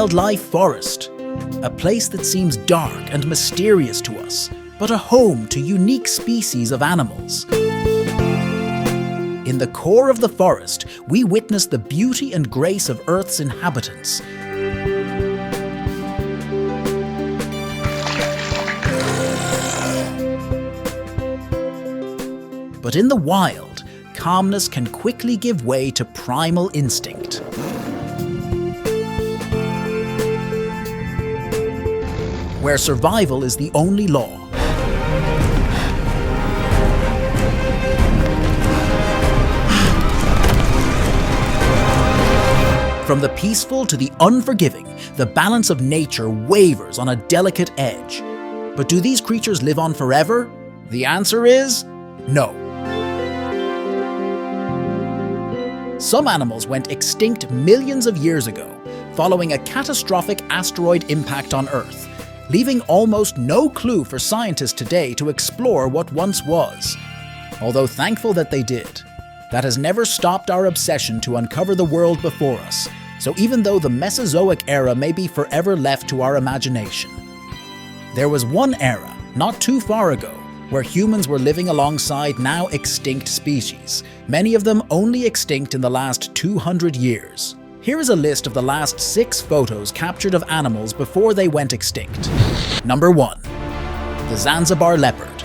wildlife forest, a place that seems dark and mysterious to us, but a home to unique species of animals. In the core of the forest, we witness the beauty and grace of Earth's inhabitants. But in the wild, calmness can quickly give way to primal instinct. Where survival is the only law. From the peaceful to the unforgiving, the balance of nature wavers on a delicate edge. But do these creatures live on forever? The answer is no. Some animals went extinct millions of years ago, following a catastrophic asteroid impact on Earth, leaving almost no clue for scientists today to explore what once was. Although thankful that they did, that has never stopped our obsession to uncover the world before us, so even though the Mesozoic era may be forever left to our imagination. There was one era, not too far ago, where humans were living alongside now extinct species, many of them only extinct in the last 200 years. Here is a list of the last 6 photos captured of animals before they went extinct. Number 1. The Zanzibar Leopard.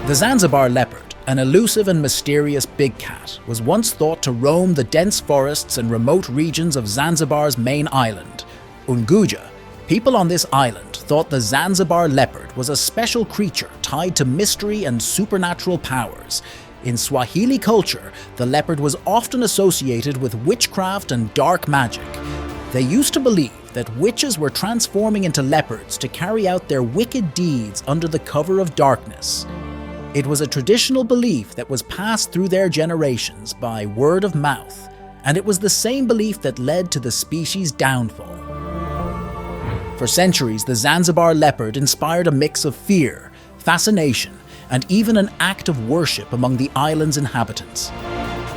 The Zanzibar Leopard, an elusive and mysterious big cat, was once thought to roam the dense forests and remote regions of Zanzibar's main island, Unguja. People on this island thought the Zanzibar leopard was a special creature tied to mystery and supernatural powers. In Swahili culture, the leopard was often associated with witchcraft and dark magic. They used to believe that witches were transforming into leopards to carry out their wicked deeds under the cover of darkness. It was a traditional belief that was passed through their generations by word of mouth, and it was the same belief that led to the species' downfall. For centuries, the Zanzibar leopard inspired a mix of fear, fascination, and even an act of worship among the island's inhabitants.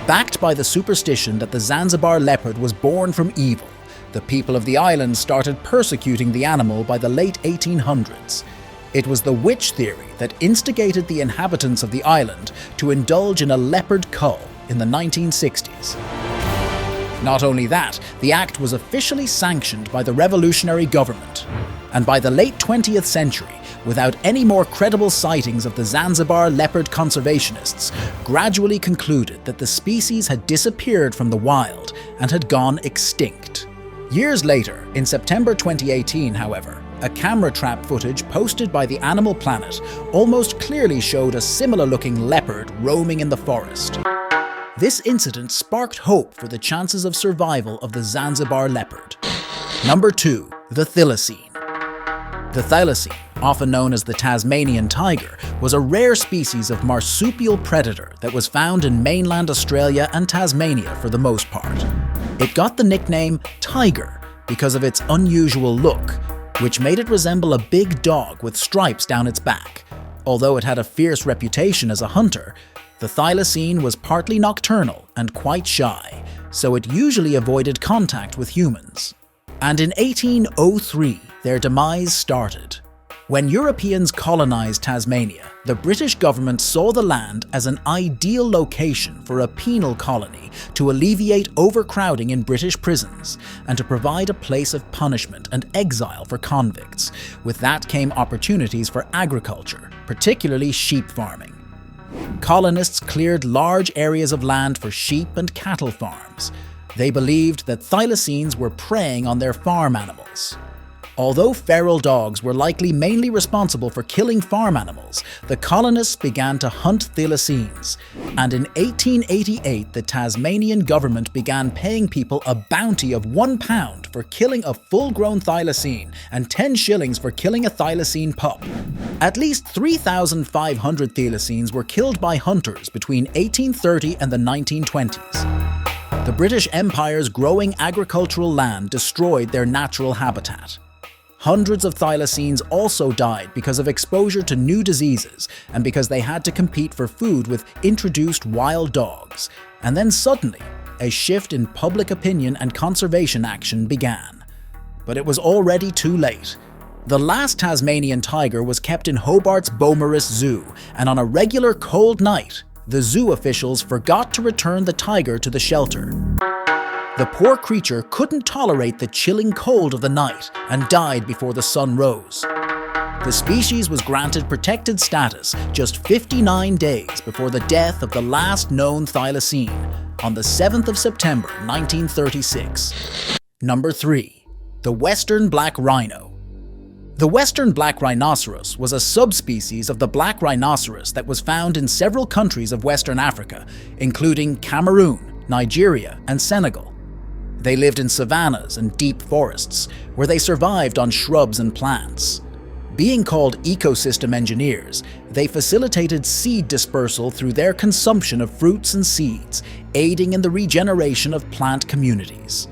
Backed by the superstition that the Zanzibar leopard was born from evil, the people of the island started persecuting the animal by the late 1800s. It was the witch theory that instigated the inhabitants of the island to indulge in a leopard cull in the 1960s. Not only that, the act was officially sanctioned by the revolutionary government. And by the late 20th century, without any more credible sightings of the Zanzibar leopard, conservationists gradually concluded that the species had disappeared from the wild and had gone extinct. Years later, in September 2018, however, a camera trap footage posted by the Animal Planet almost clearly showed a similar-looking leopard roaming in the forest. This incident sparked hope for the chances of survival of the Zanzibar leopard. Number 2. The Thylacine. The Thylacine, often known as the Tasmanian tiger, was a rare species of marsupial predator that was found in mainland Australia and Tasmania for the most part. It got the nickname tiger because of its unusual look, which made it resemble a big dog with stripes down its back. Although it had a fierce reputation as a hunter, the Thylacine was partly nocturnal and quite shy, so it usually avoided contact with humans. And in 1803, their demise started. When Europeans colonized Tasmania, the British government saw the land as an ideal location for a penal colony to alleviate overcrowding in British prisons and to provide a place of punishment and exile for convicts. With that came opportunities for agriculture, particularly sheep farming. Colonists cleared large areas of land for sheep and cattle farms. They believed that thylacines were preying on their farm animals. Although feral dogs were likely mainly responsible for killing farm animals, the colonists began to hunt thylacines, and in 1888 the Tasmanian government began paying people a bounty of £1 for killing a full-grown thylacine and 10 shillings for killing a thylacine pup. At least 3,500 thylacines were killed by hunters between 1830 and the 1920s. The British Empire's growing agricultural land destroyed their natural habitat. Hundreds of thylacines also died because of exposure to new diseases and because they had to compete for food with introduced wild dogs. And then suddenly, a shift in public opinion and conservation action began. but it was already too late. The last Tasmanian tiger was kept in Hobart's Beaumaris Zoo, and on a regular cold night, the zoo officials forgot to return the tiger to the shelter. The poor creature couldn't tolerate the chilling cold of the night and died before the sun rose. The species was granted protected status just 59 days before the death of the last known thylacine on the 7th of September 1936. Number 3. The Western Black Rhino. The Western Black Rhinoceros was a subspecies of the black rhinoceros that was found in several countries of Western Africa, including Cameroon, Nigeria, and Senegal. They lived in savannas and deep forests, where they survived on shrubs and plants. Being called ecosystem engineers, they facilitated seed dispersal through their consumption of fruits and seeds, aiding in the regeneration of plant communities.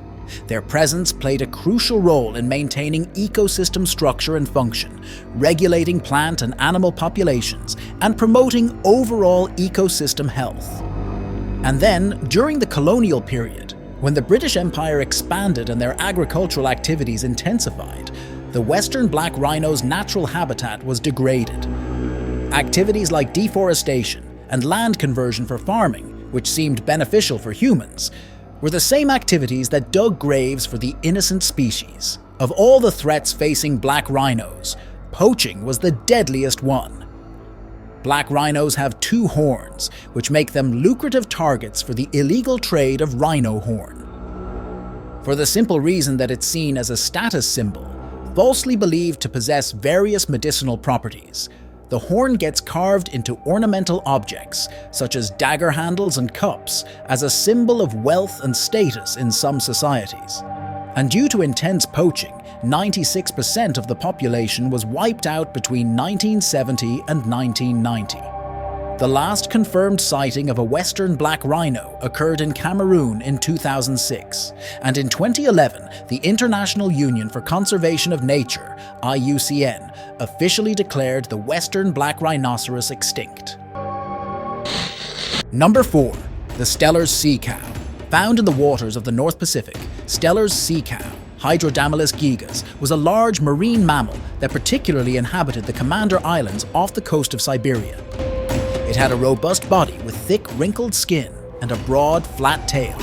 Their presence played a crucial role in maintaining ecosystem structure and function, regulating plant and animal populations, and promoting overall ecosystem health. And then, during the colonial period, when the British Empire expanded and their agricultural activities intensified, the Western black rhino's natural habitat was degraded. Activities like deforestation and land conversion for farming, which seemed beneficial for humans, were the same activities that dug graves for the innocent species. Of all the threats facing black rhinos, poaching was the deadliest one. Black rhinos have 2 horns, which make them lucrative targets for the illegal trade of rhino horn. For the simple reason that it's seen as a status symbol, falsely believed to possess various medicinal properties, the horn gets carved into ornamental objects, such as dagger handles and cups, as a symbol of wealth and status in some societies. And due to intense poaching, 96% of the population was wiped out between 1970 and 1990. The last confirmed sighting of a Western black rhino occurred in Cameroon in 2006, and in 2011, the International Union for Conservation of Nature, IUCN, officially declared the Western black rhinoceros extinct. Number 4. The Steller's sea cow. Found in the waters of the North Pacific, Steller's sea cow, Hydrodamylus gigas, was a large marine mammal that particularly inhabited the Commander Islands off the coast of Siberia. It had a robust body with thick, wrinkled skin and a broad, flat tail.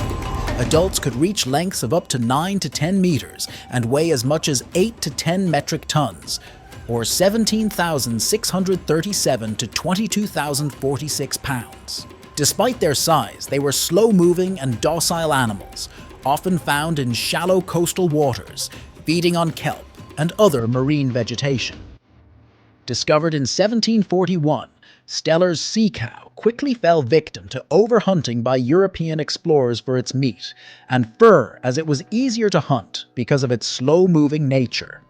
Adults could reach lengths of up to 9 to 10 meters and weigh as much as 8 to 10 metric tons, or 17,637 to 22,046 pounds. Despite their size, they were slow-moving and docile animals, often found in shallow coastal waters, feeding on kelp and other marine vegetation. Discovered in 1741, Steller's sea cow quickly fell victim to overhunting by European explorers for its meat and fur, as it was easier to hunt because of its slow-moving nature.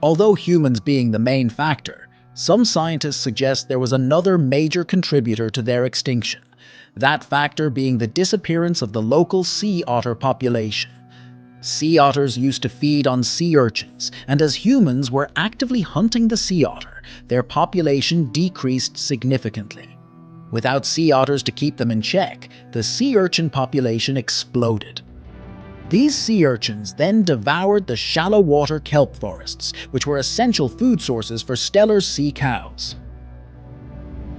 Although humans being the main factor, some scientists suggest there was another major contributor to their extinction, that factor being the disappearance of the local sea otter population. Sea otters used to feed on sea urchins, and as humans were actively hunting the sea otter, their population decreased significantly. Without sea otters to keep them in check, the sea urchin population exploded. These sea urchins then devoured the shallow water kelp forests, which were essential food sources for Steller's sea cows.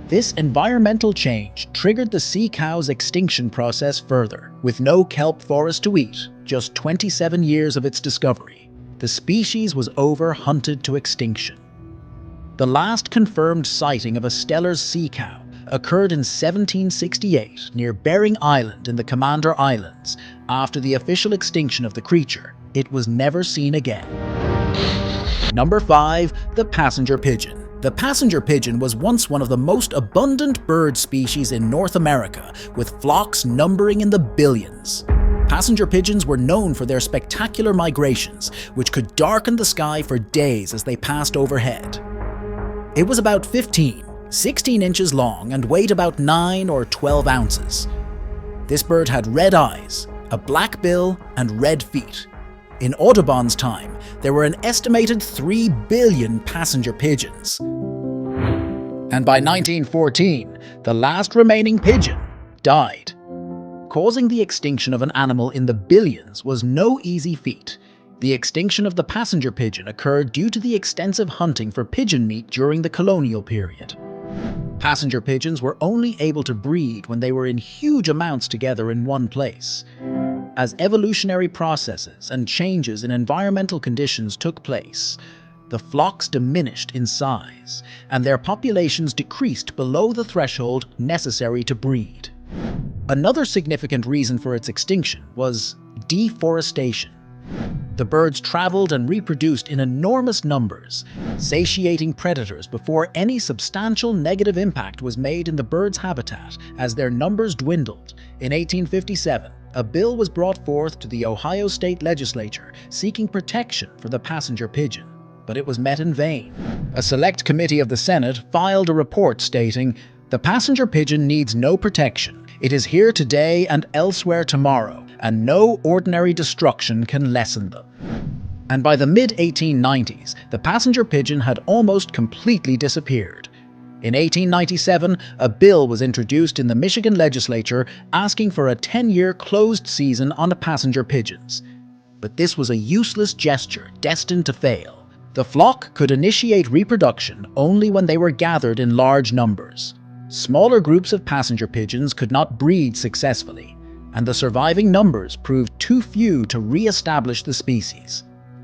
This environmental change triggered the sea cow's extinction process further. With no kelp forest to eat, just 27 years of its discovery, the species was hunted to extinction. The last confirmed sighting of a Steller's sea cow occurred in 1768 near Bering Island in the Commander Islands. After the official extinction of the creature, it was never seen again. Number 5. The passenger pigeon. The passenger pigeon was once one of the most abundant bird species in North America, with flocks numbering in the billions. Passenger pigeons were known for their spectacular migrations, which could darken the sky for days as they passed overhead. It was about 16 inches long and weighed about 9 or 12 ounces. This bird had red eyes, a black bill, and red feet. In Audubon's time, there were an estimated 3 billion passenger pigeons. And by 1914, the last remaining pigeon died. Causing the extinction of an animal in the billions was no easy feat. The extinction of the passenger pigeon occurred due to the extensive hunting for pigeon meat during the colonial period. Passenger pigeons were only able to breed when they were in huge amounts together in one place. As evolutionary processes and changes in environmental conditions took place, the flocks diminished in size, and their populations decreased below the threshold necessary to breed. Another significant reason for its extinction was deforestation. The birds traveled and reproduced in enormous numbers, satiating predators before any substantial negative impact was made in the birds' habitat. As their numbers dwindled, in 1857, a bill was brought forth to the Ohio State Legislature seeking protection for the passenger pigeon, but it was met in vain. A select committee of the Senate filed a report stating, "The passenger pigeon needs no protection. It is here today and elsewhere tomorrow, and no ordinary destruction can lessen them." And by the mid-1890s, the passenger pigeon had almost completely disappeared. In 1897, a bill was introduced in the Michigan legislature asking for a 10-year closed season on passenger pigeons. But this was a useless gesture destined to fail. The flock could initiate reproduction only when they were gathered in large numbers. Smaller groups of passenger pigeons could not breed successfully, and the surviving numbers proved too few to re-establish the species.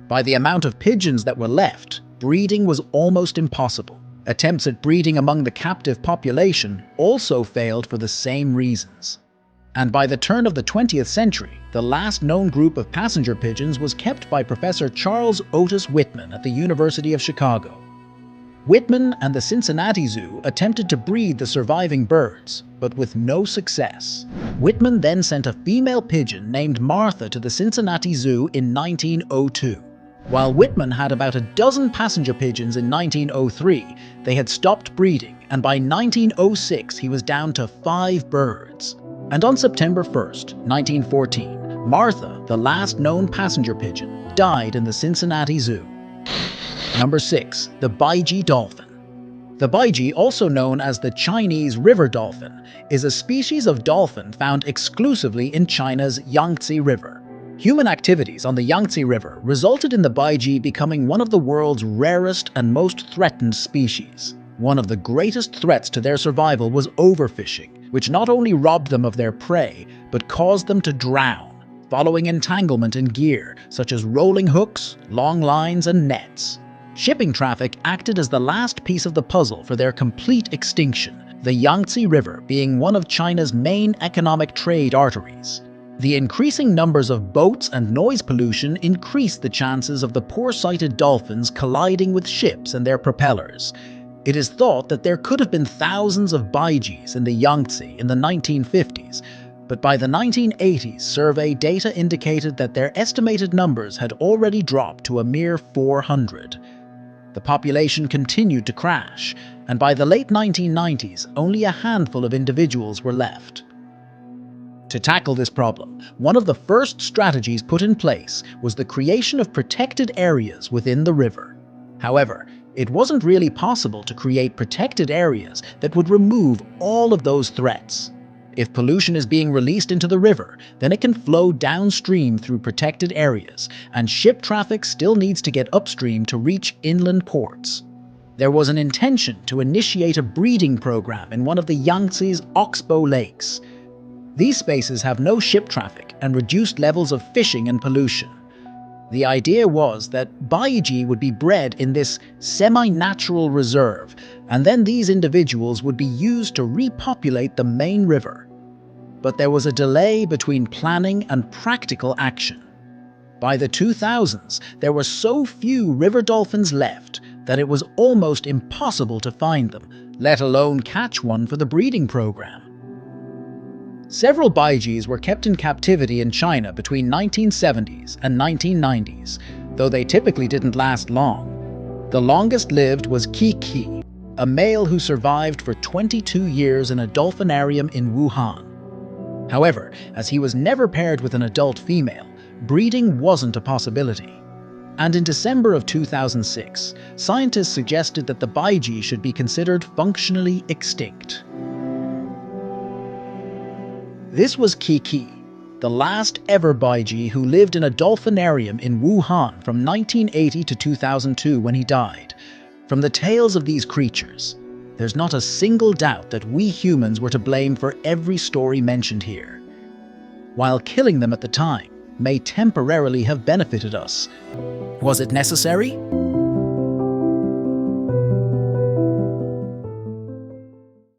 By the amount of pigeons that were left, breeding was almost impossible. Attempts at breeding among the captive population also failed for the same reasons. And by the turn of the 20th century, the last known group of passenger pigeons was kept by Professor Charles Otis Whitman at the University of Chicago. Whitman and the Cincinnati Zoo attempted to breed the surviving birds, but with no success. Whitman then sent a female pigeon named Martha to the Cincinnati Zoo in 1902. While Whitman had about a dozen passenger pigeons in 1903, they had stopped breeding, and by 1906 he was down to 5 birds. And on September 1st, 1914, Martha, the last known passenger pigeon, died in the Cincinnati Zoo. Number 6. The Baiji Dolphin. The Baiji, also known as the Chinese river dolphin, is a species of dolphin found exclusively in China's Yangtze River. Human activities on the Yangtze River resulted in the Baiji becoming one of the world's rarest and most threatened species. One of the greatest threats to their survival was overfishing, which not only robbed them of their prey, but caused them to drown, following entanglement in gear such as rolling hooks, long lines, and nets. Shipping traffic acted as the last piece of the puzzle for their complete extinction, the Yangtze River being one of China's main economic trade arteries. The increasing numbers of boats and noise pollution increased the chances of the poor-sighted dolphins colliding with ships and their propellers. It is thought that there could have been thousands of Baijis in the Yangtze in the 1950s, but by the 1980s, survey data indicated that their estimated numbers had already dropped to a mere 400. The population continued to crash, and by the late 1990s, only a handful of individuals were left. To tackle this problem, one of the first strategies put in place was the creation of protected areas within the river. However, it wasn't really possible to create protected areas that would remove all of those threats. If pollution is being released into the river, then it can flow downstream through protected areas, and ship traffic still needs to get upstream to reach inland ports. There was an intention to initiate a breeding program in one of the Yangtze's oxbow lakes. These spaces have no ship traffic and reduced levels of fishing and pollution. The idea was that Baiji would be bred in this semi-natural reserve, and then these individuals would be used to repopulate the main river. But there was a delay between planning and practical action. By the 2000s, there were so few river dolphins left that it was almost impossible to find them, let alone catch one for the breeding program. Several Baijis were kept in captivity in China between 1970s and 1990s, though they typically didn't last long. The longest lived was Kiki, a male who survived for 22 years in a dolphinarium in Wuhan. However, as he was never paired with an adult female, breeding wasn't a possibility. And in December of 2006, scientists suggested that the Baiji should be considered functionally extinct. This was Kiki, the last ever Baiji who lived in a dolphinarium in Wuhan from 1980 to 2002 when he died. From the tales of these creatures, there's not a single doubt that we humans were to blame for every story mentioned here. While killing them at the time may temporarily have benefited us, was it necessary?